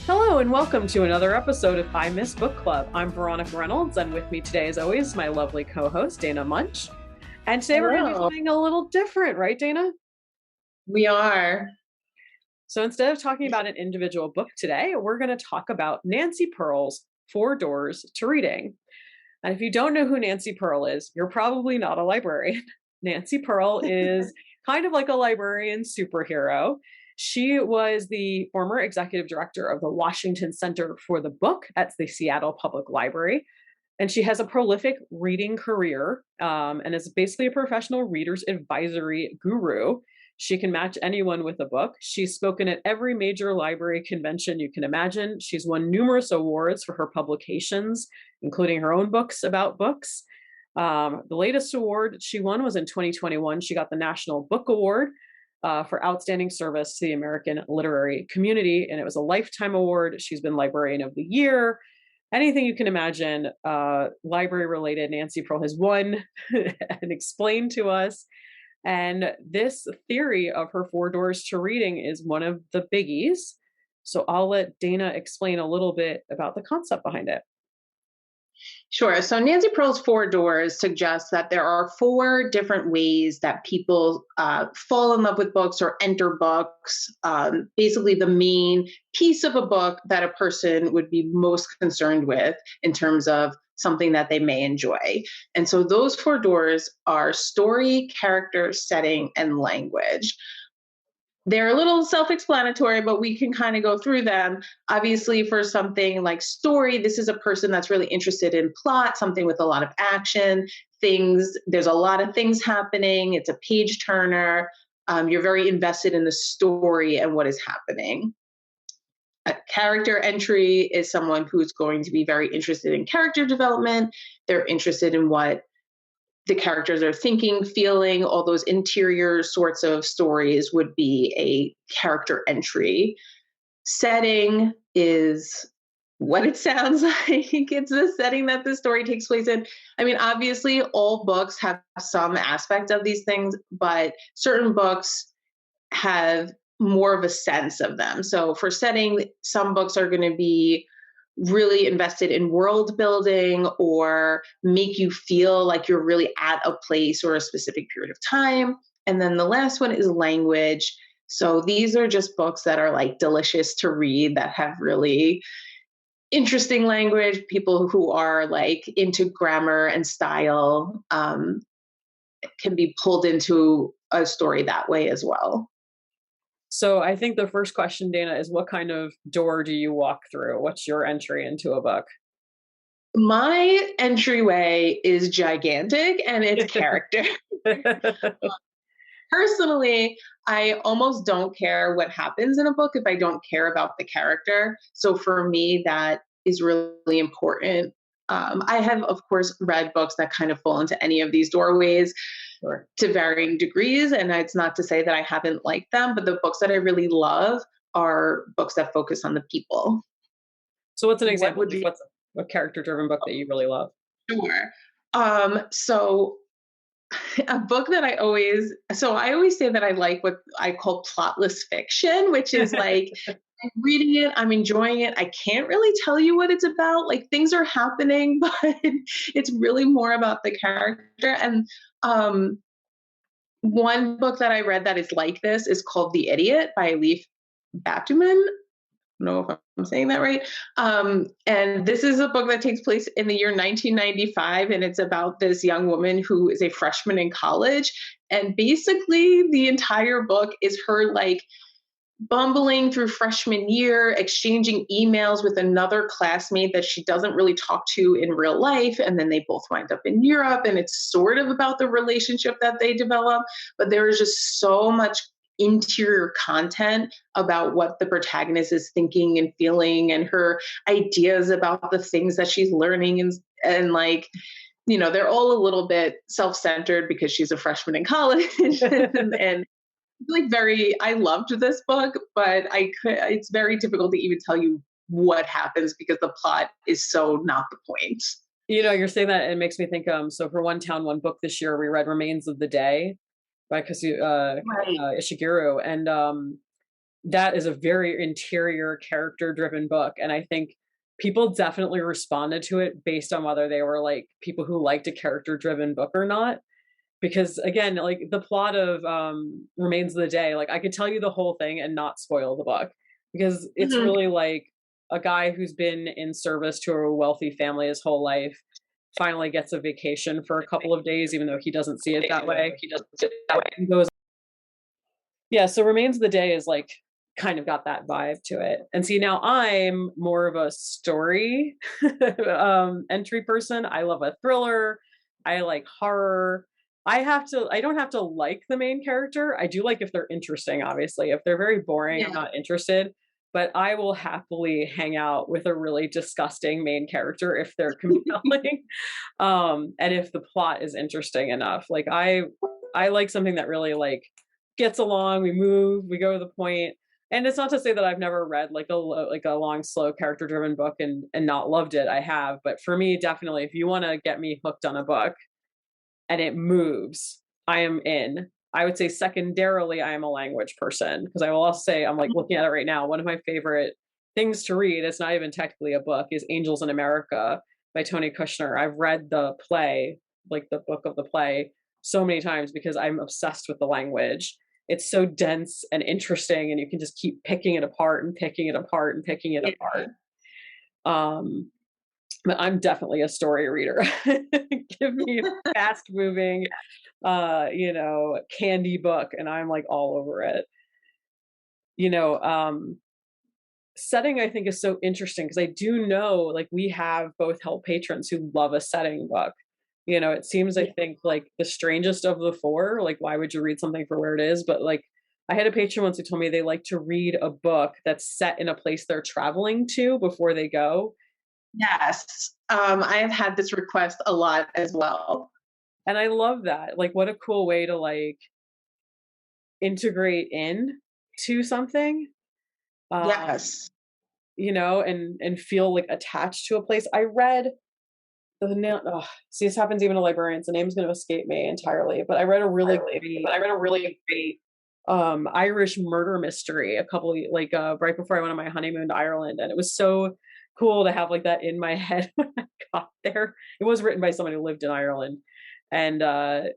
Hello and welcome to another episode of I Miss Book Club. I'm Veronica Reynolds, and with me today, as always, my lovely co-host Dana Munch. And today we're going to do Hello. something a little different, right, Dana? We are. So instead of talking about an individual book today, we're going to talk about Nancy Pearl's Four Doors to Reading. And if you don't know who Nancy Pearl is, you're probably not a librarian. Nancy Pearl is kind of like a librarian superhero. She was the former executive director of the Washington Center for the Book at the Seattle Public Library. And she has a prolific reading career and is basically a professional reader's advisory guru. She can match anyone with a book. She's spoken at every major library convention you can imagine. She's won numerous awards for her publications, including her own books about books. The latest award she won was in 2021. She got the National Book Award for outstanding service to the American literary community, and it was a lifetime award. She's been Librarian of the Year. Anything you can imagine, library related, Nancy Pearl has won and explained to us. And this theory of her four doors to reading is one of the biggies. So I'll let Dana explain a little bit about the concept behind it. Sure. So Nancy Pearl's Four Doors suggests that there are four different ways that people fall in love with books or enter books. Basically, the main piece of a book that a person would be most concerned with in terms of something that they may enjoy. And so those four doors are story, character, setting, and language. They're a little self-explanatory, but we can kind of go through them. Obviously, for something like story, this is a person that's really interested in plot, something with a lot of action, things. There's a lot of things happening. It's a page turner. You're very invested in the story and what is happening. A character entry is someone who's going to be very interested in character development. They're interested in what the characters are thinking, feeling, all those interior sorts of stories would be a character entry. Setting is what it sounds like. It's the setting that the story takes place in. I mean, obviously, all books have some aspect of these things, but certain books have more of a sense of them. So for setting, some books are going to be really invested in world building or make you feel like you're really at a place or a specific period of time. And then the last one is language. So these are just books that are like delicious to read, that have really interesting language. People who are like into grammar and style can be pulled into a story that way as well. So I think the first question, Dana, is what kind of door do you walk through? What's your entry into a book? My entryway is gigantic and it's character. Personally, I almost don't care what happens in a book if I don't care about the character. So for me, that is really important. I have, of course, read books that kind of fall into any of these doorways. Sure. To varying degrees. And it's not to say that I haven't liked them, but the books that I really love are books that focus on the people. So what's an example? What's a character-driven book that you really love? Sure. So a book that I always say that I like what I call plotless fiction, which is like I'm reading it, I'm enjoying it. I can't really tell you what it's about. Like things are happening, but it's really more about the character. And one book that I read that is like this is called The Idiot by Leif Batuman. I don't know if I'm saying that right. And this is a book that takes place in the year 1995, and it's about this young woman who is a freshman in college. And basically, the entire book is her like bumbling through freshman year, exchanging emails with another classmate that she doesn't really talk to in real life. And then they both wind up in Europe, and it's sort of about the relationship that they develop. But there is just so much interior content about what the protagonist is thinking and feeling and her ideas about the things that she's learning and like, you know, they're all a little bit self-centered because she's a freshman in college and like I loved this book, but it's very difficult to even tell you what happens because the plot is so not the point. You know, you're saying that it makes me think, so for One Town, One Book this year, we read Remains of the Day by Ishiguro. And that is a very interior character driven book. And I think people definitely responded to it based on whether they were like people who liked a character driven book or not. Because again, like the plot of Remains of the Day, like I could tell you the whole thing and not spoil the book, because it's Mhm. really like a guy who's been in service to a wealthy family his whole life finally gets a vacation for a couple of days, even though he doesn't see it that way. And goes, yeah, so Remains of the Day is like kind of got that vibe to it. And see, now I'm more of a story entry person. I love a thriller. I like horror. I don't have to like the main character. I do like if they're interesting, obviously. If they're very boring, I'm Yeah. not interested. But I will happily hang out with a really disgusting main character if they're compelling. And if the plot is interesting enough. Like I like something that really like gets along, we move, we go to the point. And it's not to say that I've never read like like a long, slow, character-driven book and not loved it. I have, but for me, definitely, if you want to get me hooked on a book and it moves, I am in. I would say secondarily, I am a language person because I will also say I'm like looking at it right now. One of my favorite things to read, it's not even technically a book, is Angels in America by Tony Kushner. I've read the play, like the book of the play, so many times because I'm obsessed with the language. It's so dense and interesting, and you can just keep picking it apart and picking it apart and picking it Yeah. apart. Um, but I'm definitely a story reader. Give me a fast moving, candy book, and I'm like all over it. You know, setting I think is so interesting because I do know like we have both help patrons who love a setting book. You know, it seems I Yeah. think like the strangest of the four, like why would you read something for where it is? But like I had a patron once who told me they like to read a book that's set in a place they're traveling to before they go. Yes. I have had this request a lot as well. And I love that. Like what a cool way to like integrate in to something. Um, Yes. and feel like attached to a place. I read the name. Oh, see, this happens even to librarians. The name's going to escape me entirely. But I read a really great Irish murder mystery a couple of, like right before I went on my honeymoon to Ireland, and it was so cool to have like that in my head when I got there. It was written by someone who lived in Ireland, and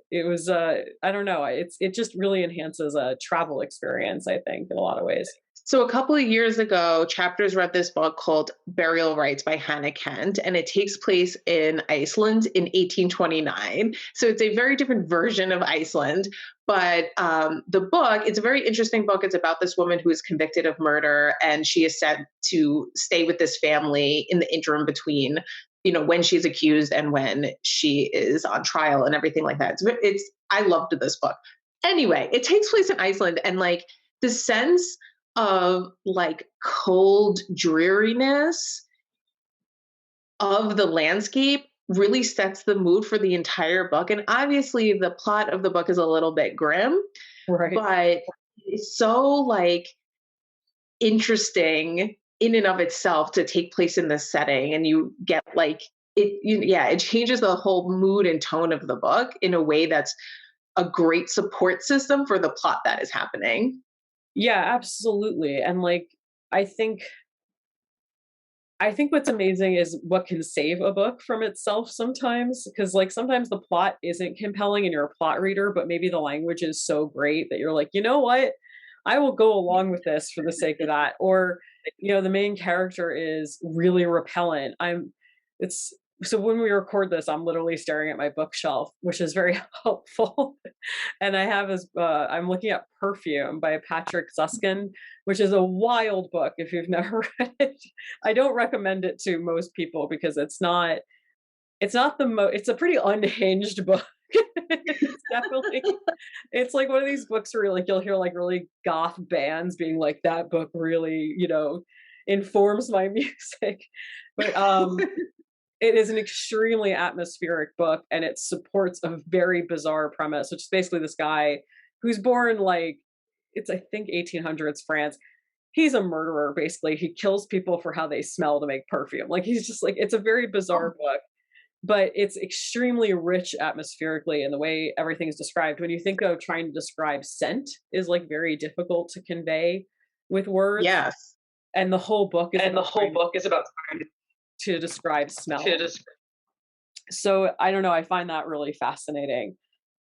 it was I don't know. It just really enhances a travel experience. I think in a lot of ways. So a couple of years ago, Chapters read this book called Burial Rites by Hannah Kent, and it takes place in Iceland in 1829. So it's a very different version of Iceland. But the book, it's a very interesting book. It's about this woman who is convicted of murder, and she is sent to stay with this family in the interim between, when she's accused and when she is on trial and everything like that. I loved this book. Anyway, it takes place in Iceland, and like the sense of like cold dreariness of the landscape really sets the mood for the entire book. And obviously, the plot of the book is a little bit grim, Right. but it's so like interesting in and of itself to take place in this setting. And you get like it changes the whole mood and tone of the book in a way that's a great support system for the plot that is happening. Yeah, absolutely. And like I think I think what's amazing is what can save a book from itself sometimes. Because, like, sometimes the plot isn't compelling and you're a plot reader, but maybe the language is so great that you're like, you know what? I will go along with this for the sake of that. Or, the main character is really repellent. It's, so when we record this, I'm literally staring at my bookshelf, which is very helpful. And I'm looking at Perfume by Patrick Susskind, which is a wild book if you've never read it. I don't recommend it to most people because it's a pretty unhinged book. It's like one of these books where like you'll hear like really goth bands being like that book really, informs my music. But it is an extremely atmospheric book, and it supports a very bizarre premise, which is basically this guy who's born like it's I think 1800s France. He's a murderer basically. He kills people for how they smell to make perfume. Like he's just like it's a very bizarre book, but it's extremely rich atmospherically in the way everything's described. When you think of trying to describe scent is like very difficult to convey. with words, Yes. and the whole book is And the about whole book is about trying to describe smell. to describe So I don't know, I find that really fascinating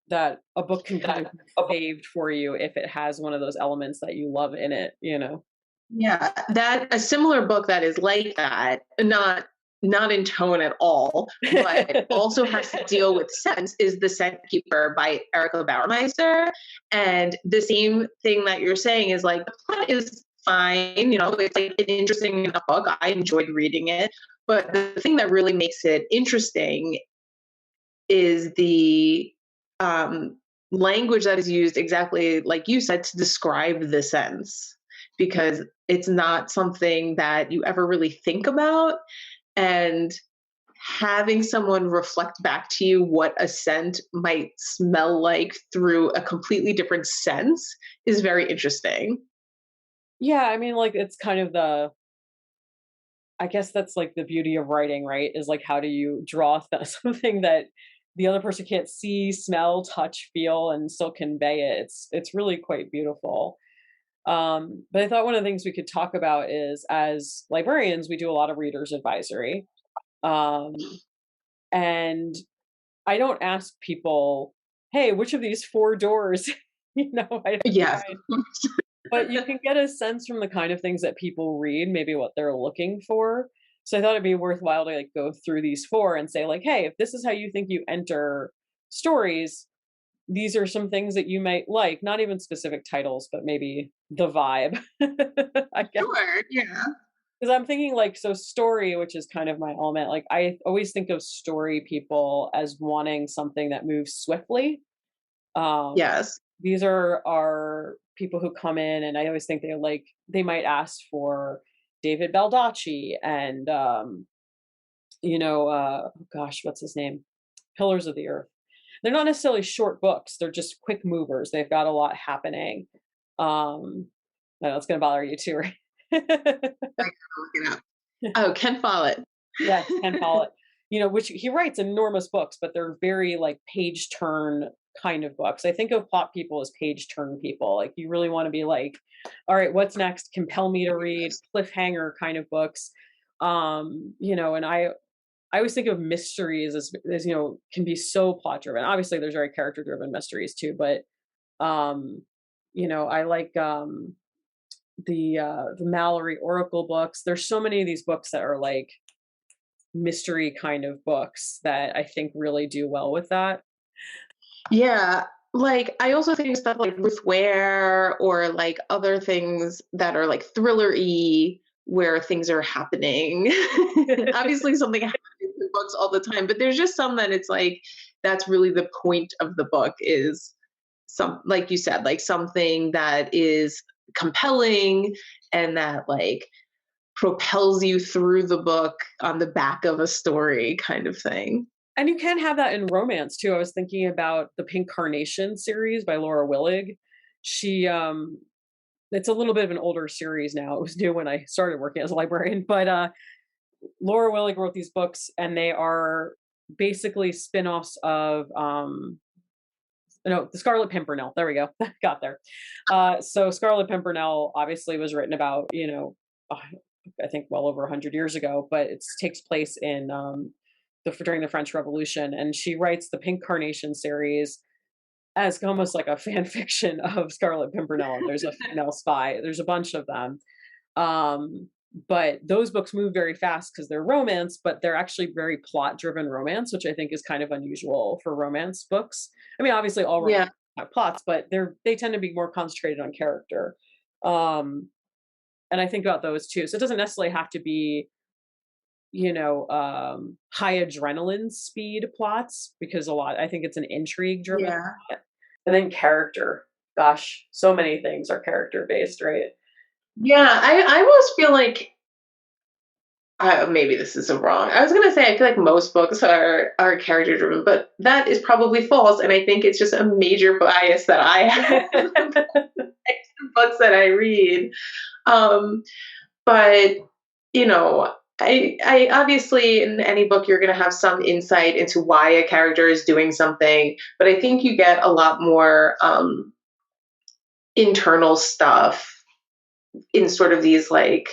that a book can kind of be that. saved for you if it has one of those elements that you love in it, you know? Yeah, that a similar book that is like that, not in tone at all, but also has to deal with sense is The Scent Keeper by Erika Bauermeister. And the same thing that you're saying is like the plot is fine, it's like an interesting enough book. I enjoyed reading it. But the thing that really makes it interesting is the language that is used exactly like you said to describe the sense, because it's not something that you ever really think about. And having someone reflect back to you what a scent might smell like through a completely different sense is very interesting. Yeah, I mean, like, it's kind of I guess that's like the beauty of writing, right? Is like, how do you draw something that the other person can't see, smell, touch, feel, and still convey it? It's really quite beautiful. But I thought one of the things we could talk about is, as librarians, we do a lot of readers advisory, um, and I don't ask people, "Hey, which of these four doors?" I don't Yes. try, but you can get a sense from the kind of things that people read, maybe what they're looking for. So I thought it'd be worthwhile to like go through these four and say like, "Hey, if this is how you think you enter stories, these are some things that you might like." Not even specific titles, but maybe the vibe. I guess. Sure. Yeah. Because I'm thinking like, so story, which is kind of my element. Like I always think of story people as wanting something that moves swiftly. Um, Yes. these are people who come in, and I always think they might ask for David Baldacci and oh gosh, what's his name? Pillars of the Earth. They're not necessarily short books, they're just quick movers. They've got a lot happening. I know it's gonna bother you too, right? I gotta look it up. Oh, Ken Follett. Yeah, Ken Follett. Which he writes enormous books, but they're very like page turn kind of books. I think of plot people as page turn people. Like you really want to be like, all right, what's next? Compel me to read, cliffhanger kind of books. And I always think of mysteries as can be so plot driven. Obviously there's very character driven mysteries too, but um, I like the Mallory Oracle books. There's so many of these books that are like mystery kind of books that I think really do well with that. Yeah. Like I also think stuff like Ruth Ware or like other things that are like thriller-y where things are happening. Obviously something happens in books all the time, but there's just some that it's like that's really the point of the book is some like you said, like something that is compelling and that like propels you through the book on the back of a story kind of thing. And you can have that in romance too. I was thinking about the Pink Carnation series by Laura Willig. She it's a little bit of an older series now. It was new when I started working as a librarian, but Laura Willig wrote these books, and they are basically spin-offs of no, the Scarlet Pimpernel. There we go. Got there. So Scarlet Pimpernel obviously was written about, I think well over 100 years ago, but it takes place in during the French Revolution, and she writes the Pink Carnation series as almost like a fan fiction of Scarlet Pimpernel. There's a female spy. There's a bunch of them. But those books move very fast because they're romance, but they're actually very plot driven romance, which I think is kind of unusual for romance books. I mean, obviously all Yeah. romance have plots, but they tend to be more concentrated on character. Um, and I think about those too. So it doesn't necessarily have to be, high adrenaline speed plots, because I think it's an intrigue driven. Yeah. And then character. Gosh, so many things are character based, right? Yeah, I almost feel like maybe this is wrong. I was gonna say I feel like most books are character driven, but that is probably false. And I think it's just a major bias that I have the books that I read. Um, but I obviously in any book you're gonna have some insight into why a character is doing something, but I think you get a lot more internal stuff in sort of these like,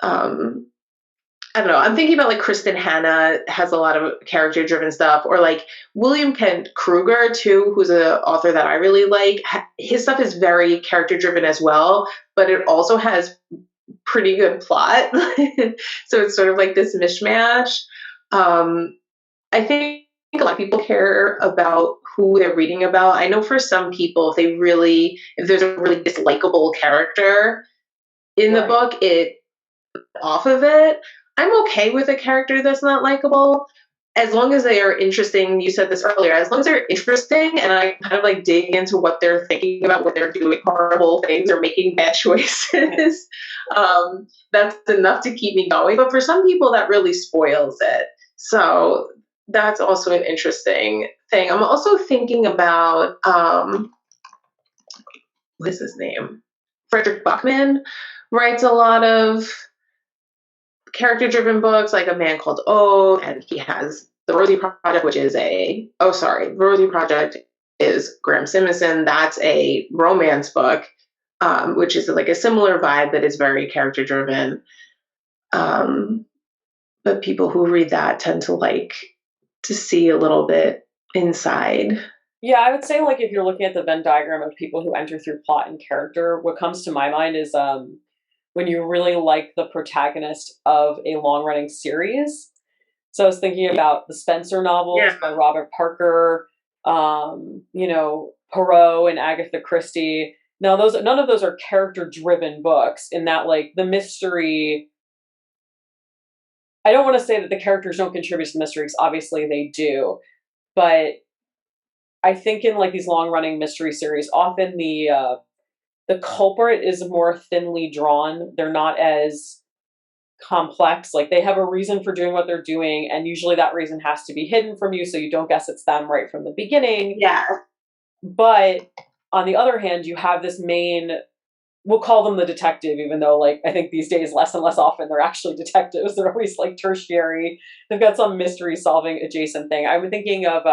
I don't know. I'm thinking about like Kristen Hanna has a lot of character driven stuff, or like William Kent Kruger too, who's an author that I really like. His stuff is very character driven as well, but it also has pretty good plot. So it's sort of like this mishmash. I think a lot of people care about who they're reading about. I know for some people, if there's a really dislikable character in the book, it off of it. I'm okay with a character that's not likable as long as they are interesting. You said this earlier, as long as they're interesting and I kind of like dig into what they're thinking about, what they're doing horrible things or making bad choices. That's enough to keep me going. But for some people that really spoils it. So that's also an interesting thing. I'm also thinking about, what is his name? Frederick Bachmann writes a lot of character-driven books, like A Man Called O, and he has The Rosie Project, which is The Rosie Project is Graham Simonson. That's a romance book, which is like a similar vibe that is very character-driven. But people who read that tend to like to see a little bit inside. Yeah, I would say like if you're looking at the Venn diagram of people who enter through plot and character, what comes to my mind is when you really like the protagonist of a long-running series. So I was thinking about the Spencer novels by Robert Parker, Poirot and Agatha Christie. Now, none of those are character-driven books in that, like, the mystery... I don't want to say that the characters don't contribute to the mystery, because obviously they do. But I think in, like, these long-running mystery series, often the culprit is more thinly drawn. They're not as complex. Like, they have a reason for doing what they're doing, and usually that reason has to be hidden from you so you don't guess it's them right from the beginning. Yeah. But on the other hand, you have this main, we'll call them the detective, even though, like, I think these days less and less often they're actually detectives. They're always like tertiary. They've got some mystery solving adjacent thing. I'm thinking of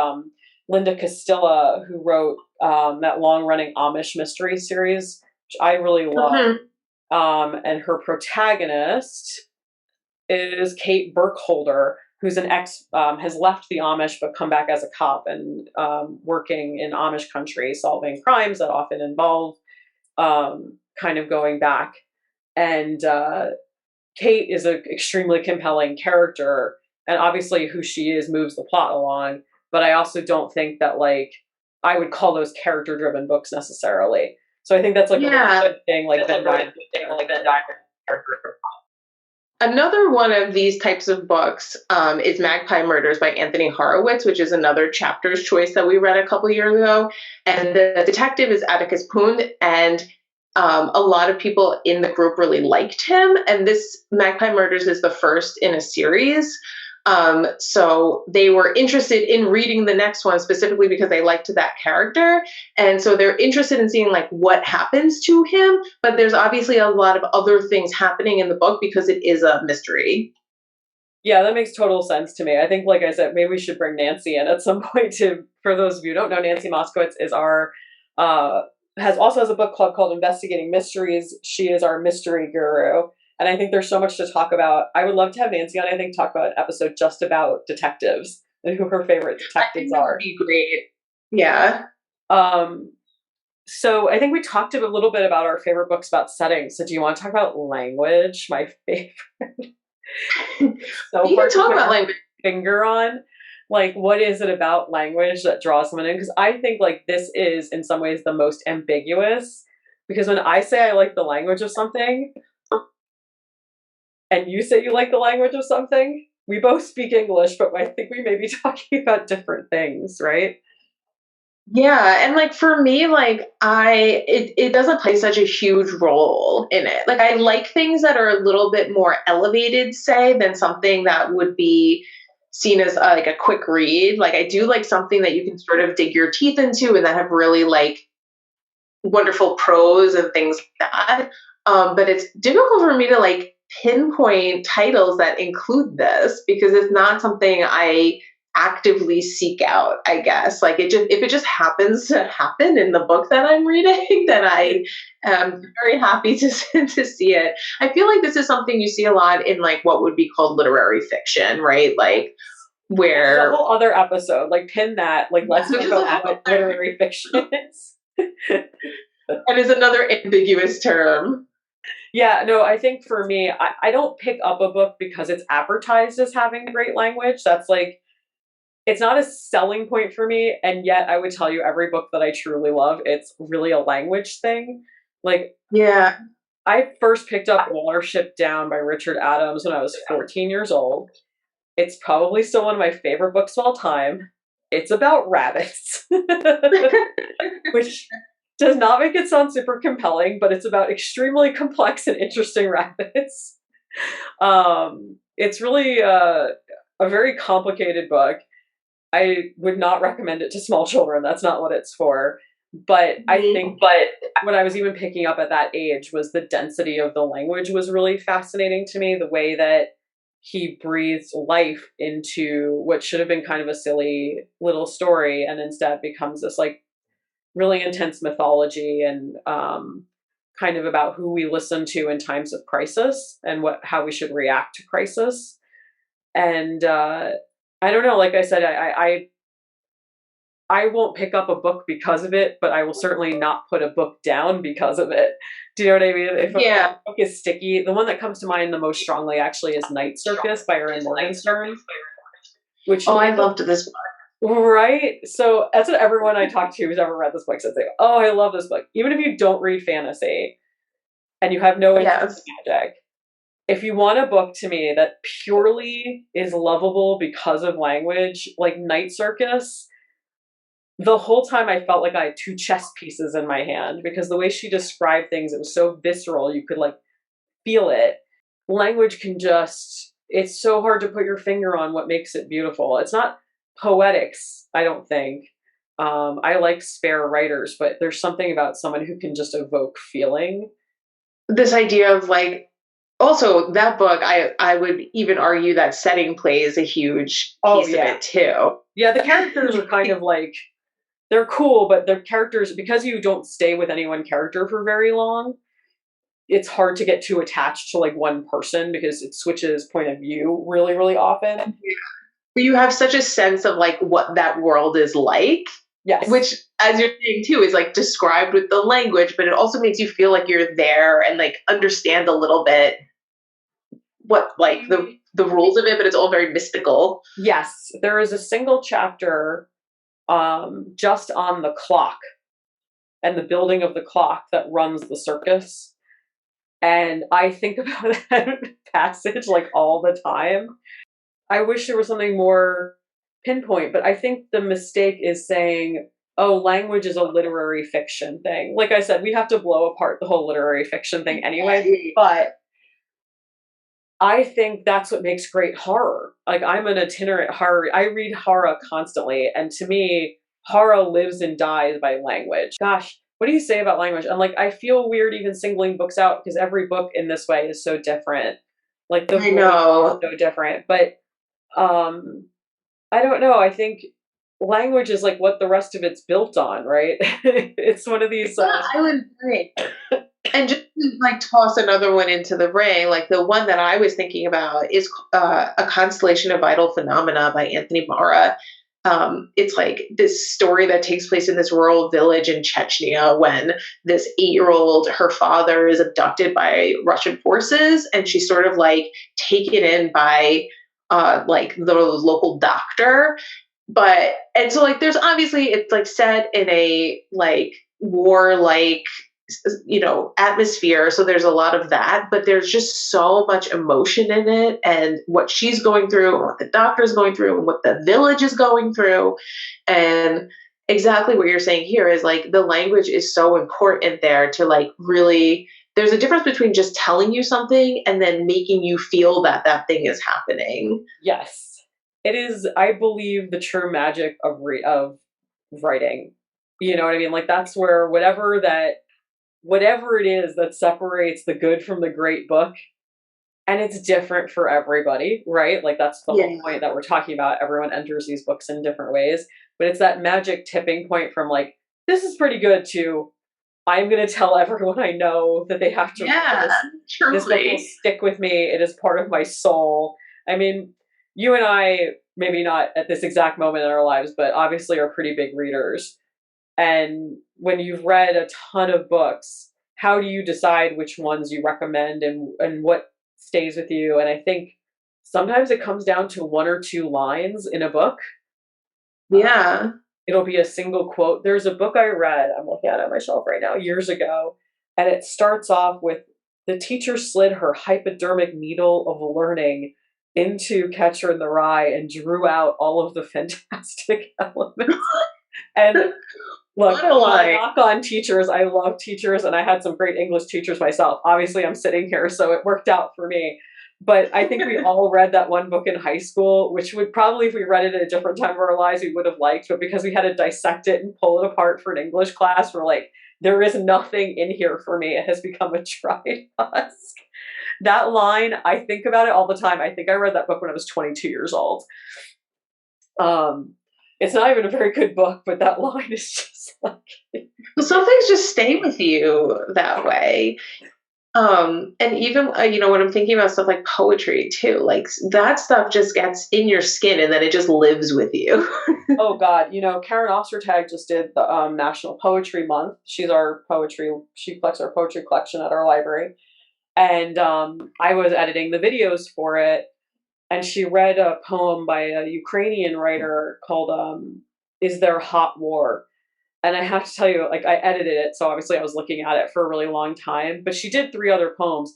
Linda Castilla, who wrote that long-running Amish mystery series, which I really love. And her protagonist is Kate Burkholder, who's an has left the Amish but come back as a cop and working in Amish country, solving crimes that often involve kind of going back. And Kate is an extremely compelling character, and obviously who she is moves the plot along. But I also don't think that, like, I would call those character-driven books necessarily. So I think that's like a really good thing, like Venn diagram. Another one of these types of books is Magpie Murders by Anthony Horowitz, which is another chapter's choice that we read a couple years ago. And the detective is Atticus Pound, and a lot of people in the group really liked him. And this Magpie Murders is the first in a series. So they were interested in reading the next one specifically because they liked that character. And so they're interested in seeing like what happens to him, but there's obviously a lot of other things happening in the book because it is a mystery. Yeah, that makes total sense to me. I think, like I said, maybe we should bring Nancy in at some point for those of you who don't know, Nancy Moskowitz is has a book club called Investigating Mysteries. She is our mystery guru. And I think there's so much to talk about. I would love to have Nancy on, I think, talk about an episode just about detectives and who her favorite detectives are. That would be great. Yeah. So I think we talked a little bit about our favorite books about settings. So do you want to talk about language? My favorite. So you can talk about language. Finger on, like, what is it about language that draws someone in? Because I think, like, this is in some ways the most ambiguous. Because when I say I like the language of something, and you say you like the language of something, we both speak English, but I think we may be talking about different things, right? Yeah, and like for me, like it doesn't play such a huge role in it. Like I like things that are a little bit more elevated, say, than something that would be seen as like a quick read. Like I do like something that you can sort of dig your teeth into and that have really like wonderful prose and things like that. But it's difficult for me to like pinpoint titles that include this because it's not something I actively seek out, I guess. Like if it just happens to happen in the book that I'm reading, then I am very happy to to see it. I feel like this is something you see a lot in like what would be called literary fiction, right? Like There's a where whole other episode, like pin that, like let's talk about what literary fiction is. and is another ambiguous term. Yeah, no, I think for me, I don't pick up a book because it's advertised as having great language. That's like, it's not a selling point for me. And yet I would tell you every book that I truly love, it's really a language thing. Like, Yeah. I first picked up Watership Down by Richard Adams when I was 14 years old. It's probably still one of my favorite books of all time. It's about rabbits, which does not make it sound super compelling, but it's about extremely complex and interesting rabbits. It's really a very complicated book. I would not recommend it to small children. That's not what it's for. But I think what I was even picking up at that age was the density of the language was really fascinating to me. The way that he breathes life into what should have been kind of a silly little story and instead becomes this like really intense mythology and kind of about who we listen to in times of crisis and how we should react to crisis. And I don't know, like I said, I won't pick up a book because of it, but I will certainly not put a book down because of it. Do you know what I mean? If a book is sticky, the one that comes to mind the most strongly actually is Night Circus by Erin Morgenstern. Which I loved this book. Right? So that's what everyone I talk to who's ever read this book says. They go, oh, I love this book. Even if you don't read fantasy and you have no interest in magic, if you want a book to me that purely is lovable because of language, like Night Circus, the whole time I felt like I had two chess pieces in my hand because the way she described things, it was so visceral. You could like feel it. Language can just, it's so hard to put your finger on what makes it beautiful. It's not poetics, I don't think. I like spare writers, but there's something about someone who can just evoke feeling. This idea of like, also that book, I would even argue that setting plays a huge piece of it too. Yeah, the characters are kind of like, they're cool, but the characters, because you don't stay with any one character for very long, it's hard to get too attached to like one person because it switches point of view really, really often. Yeah. You have such a sense of like what that world is like. Yes. Which, as you're saying too, is like described with the language, but it also makes you feel like you're there and like understand a little bit what like the rules of it, but it's all very mystical. Yes. There is a single chapter just on the clock and the building of the clock that runs the circus. And I think about that passage like all the time. I wish there was something more pinpoint, but I think the mistake is saying, oh, language is a literary fiction thing. Like I said, we have to blow apart the whole literary fiction thing anyway, but I think that's what makes great horror. Like I'm an itinerant horror. I read horror constantly. And to me, horror lives and dies by language. Gosh, what do you say about language? And like, I feel weird even singling books out because every book in this way is so different. Like the voice is so different. But I don't know. I think language is like what the rest of it's built on, right? It's one of these. I would agree. And just to, like toss another one into the ring, like the one that I was thinking about is A Constellation of Vital Phenomena by Anthony Mara. It's like this story that takes place in this rural village in Chechnya when this 8-year-old, her father is abducted by Russian forces, and she's sort of like taken in by like the local doctor. And so like there's obviously it's like set in a like warlike atmosphere, so there's a lot of that, but there's just so much emotion in it and what she's going through and what the doctor's going through and what the village is going through. And exactly what you're saying here is like the language is so important there to like really, there's a difference between just telling you something and then making you feel that that thing is happening. Yes, it is, I believe, the true magic of writing. You know what I mean? Like that's where whatever it is that separates the good from the great book and it's different for everybody, right? Like that's the Yeah. whole point that we're talking about. Everyone enters these books in different ways, but it's that magic tipping point from like, this is pretty good to, I'm going to tell everyone I know that they have to read Yeah, this. This book will truly. stick with me. It is part of my soul. I mean, you and I, maybe not at this exact moment in our lives, but obviously are pretty big readers. And when you've read a ton of books, how do you decide which ones you recommend and what stays with you? And I think sometimes it comes down to one or two lines in a book. Yeah. It'll be a single quote. There's a book I read, I'm looking at it on my shelf right now, years ago, and it starts off with the teacher slid her hypodermic needle of learning into Catcher in the Rye and drew out all of the fantastic elements. And look, What a line. knock on teachers. I love teachers, and I had some great English teachers myself. Obviously, I'm sitting here, so it worked out for me. But I think we all read that one book in high school, which would probably, if we read it at a different time of our lives, we would have liked. But because we had to dissect it and pull it apart for an English class, we're like, there is nothing in here for me. It has become a dry husk. That line, I think about it all the time. I think I read that book when I was 22 years old. It's not even a very good book, but that line is just like... Well, some things just stay with you that way. And even, when I'm thinking about stuff like poetry too, like that stuff just gets in your skin and then it just lives with you. Oh God, Karen Ostertag just did the National Poetry Month. She collects our poetry collection at our library. And I was editing the videos for it, and she read a poem by a Ukrainian writer called Is There Hot War? And I have to tell you, like, I edited it, so obviously I was looking at it for a really long time, but she did 3 other poems.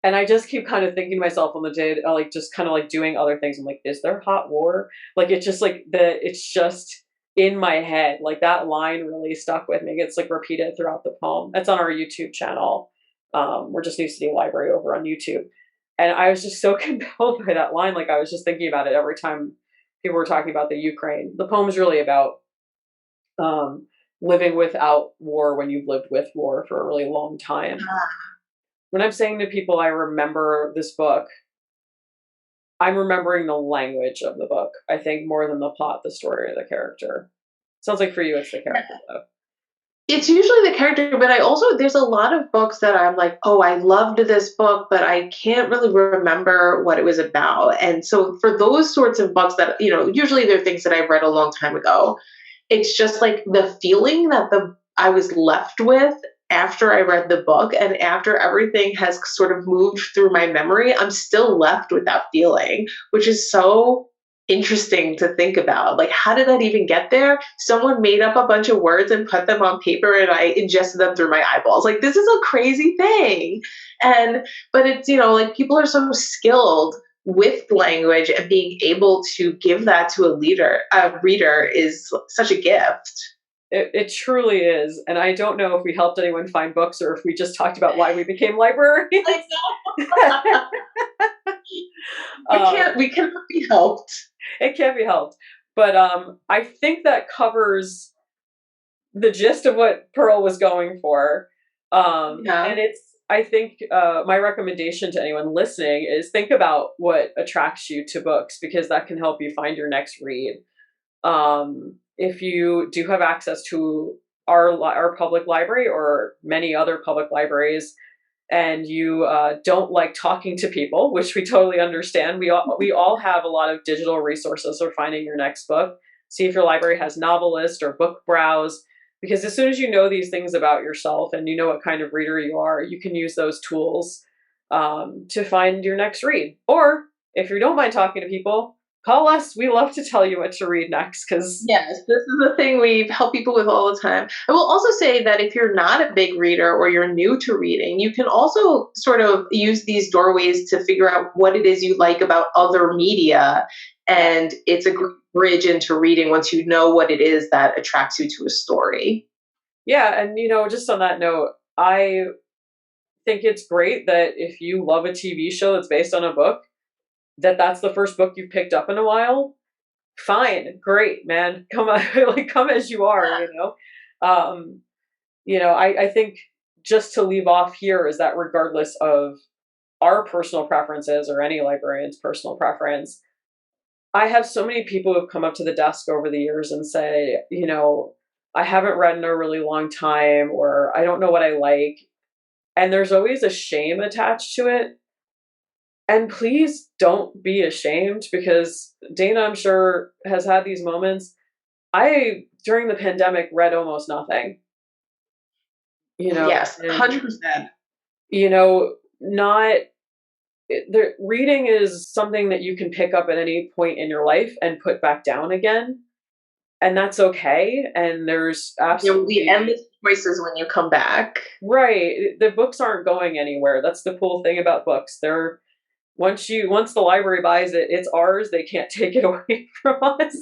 And I just keep kind of thinking to myself on the day, like, just kind of like doing other things. I'm like, is there hot war? Like, it's just like it's just in my head. Like, that line really stuck with me. It's like repeated throughout the poem. It's on our YouTube channel. We're just New City Library over on YouTube. And I was just so compelled by that line. Like, I was just thinking about it every time people were talking about the Ukraine. The poem is really about living without war when you've lived with war for a really long time. When I'm saying to people, I remember this book, I'm remembering the language of the book, I think, more than the plot, the story, or the character. Sounds like for you, it's the character, though. It's usually the character, but there's a lot of books that I'm like, oh, I loved this book, but I can't really remember what it was about. And so for those sorts of books that, usually they're things that I've read a long time ago. It's just like the feeling that I was left with after I read the book and after everything has sort of moved through my memory, I'm still left with that feeling, which is so interesting to think about. Like, how did that even get there? Someone made up a bunch of words and put them on paper and I ingested them through my eyeballs. Like, this is a crazy thing. But it's, like people are so skilled with language, and being able to give that to a reader is such a gift. It truly is. And I don't know if we helped anyone find books or if we just talked about why we became librarians. We cannot be helped. It can't be helped. But I think that covers the gist of what Pearl was going for. And I think my recommendation to anyone listening is think about what attracts you to books, because that can help you find your next read. If you do have access to our public library or many other public libraries, and you don't like talking to people, which we totally understand, we all have a lot of digital resources for finding your next book. See if your library has Novelist or Book Browse, because as soon as you know these things about yourself and you know what kind of reader you are, you can use those tools to find your next read. Or if you don't mind talking to people, call us. We love to tell you what to read next. Yes, this is the thing we help people with all the time. I will also say that if you're not a big reader or you're new to reading, you can also sort of use these doorways to figure out what it is you like about other media. And it's a great bridge into reading once you know what it is that attracts you to a story. Yeah. And, just on that note, I think it's great that if you love a TV show that's based on a book, that's the first book you've picked up in a while. Fine, great, man. Come on, come as you are. I think just to leave off here is that regardless of our personal preferences or any librarian's personal preference. I have so many people who've come up to the desk over the years and say, I haven't read in a really long time, or I don't know what I like. And there's always a shame attached to it. And please don't be ashamed, because Dana, I'm sure, has had these moments. I, during the pandemic, read almost nothing. Yes, 100%. Reading is something that you can pick up at any point in your life and put back down again. And that's okay. And there's absolutely... There will be endless choices when you come back. Right. The books aren't going anywhere. That's the cool thing about books. Once the library buys it, it's ours. They can't take it away from us.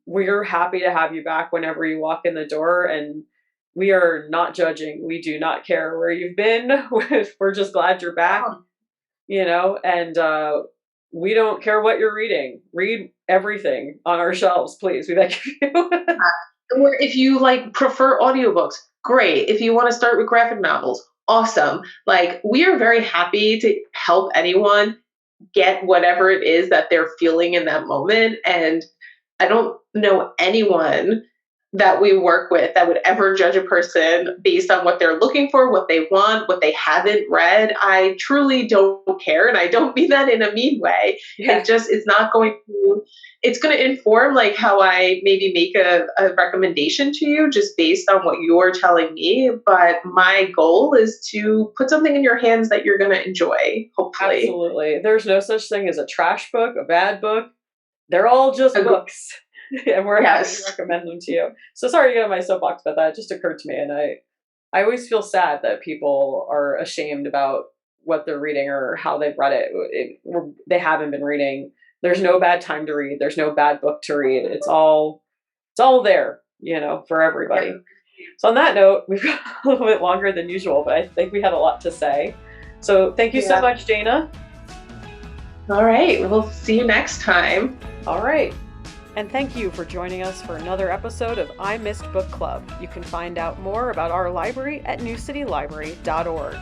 We're happy to have you back whenever you walk in the door, and we are not judging. We do not care where you've been. We're just glad you're back, and we don't care what you're reading. Read everything on our shelves, please. We beg you. Or if you prefer audiobooks, great. If you want to start with graphic novels, awesome. We are very happy to help anyone get whatever it is that they're feeling in that moment. And I don't know anyone that we work with that would ever judge a person based on what they're looking for, what they want, what they haven't read. I truly don't care. And I don't mean that in a mean way. Yeah. It's going to inform how I maybe make a recommendation to you just based on what you're telling me. But my goal is to put something in your hands that you're going to enjoy, hopefully. Absolutely. There's no such thing as a trash book, a bad book. They're all just books. And we're happy to recommend them to you. So sorry to get on my soapbox about that. It just occurred to me. And I always feel sad that people are ashamed about what they're reading or how they've read it. They haven't been reading. There's no bad time to read. There's no bad book to read. It's all there, for everybody. Yeah. So on that note, we've got a little bit longer than usual, but I think we had a lot to say. So thank you so much, Dana. All right. We'll see you next time. All right. And thank you for joining us for another episode of I Missed Book Club. You can find out more about our library at newcitylibrary.org.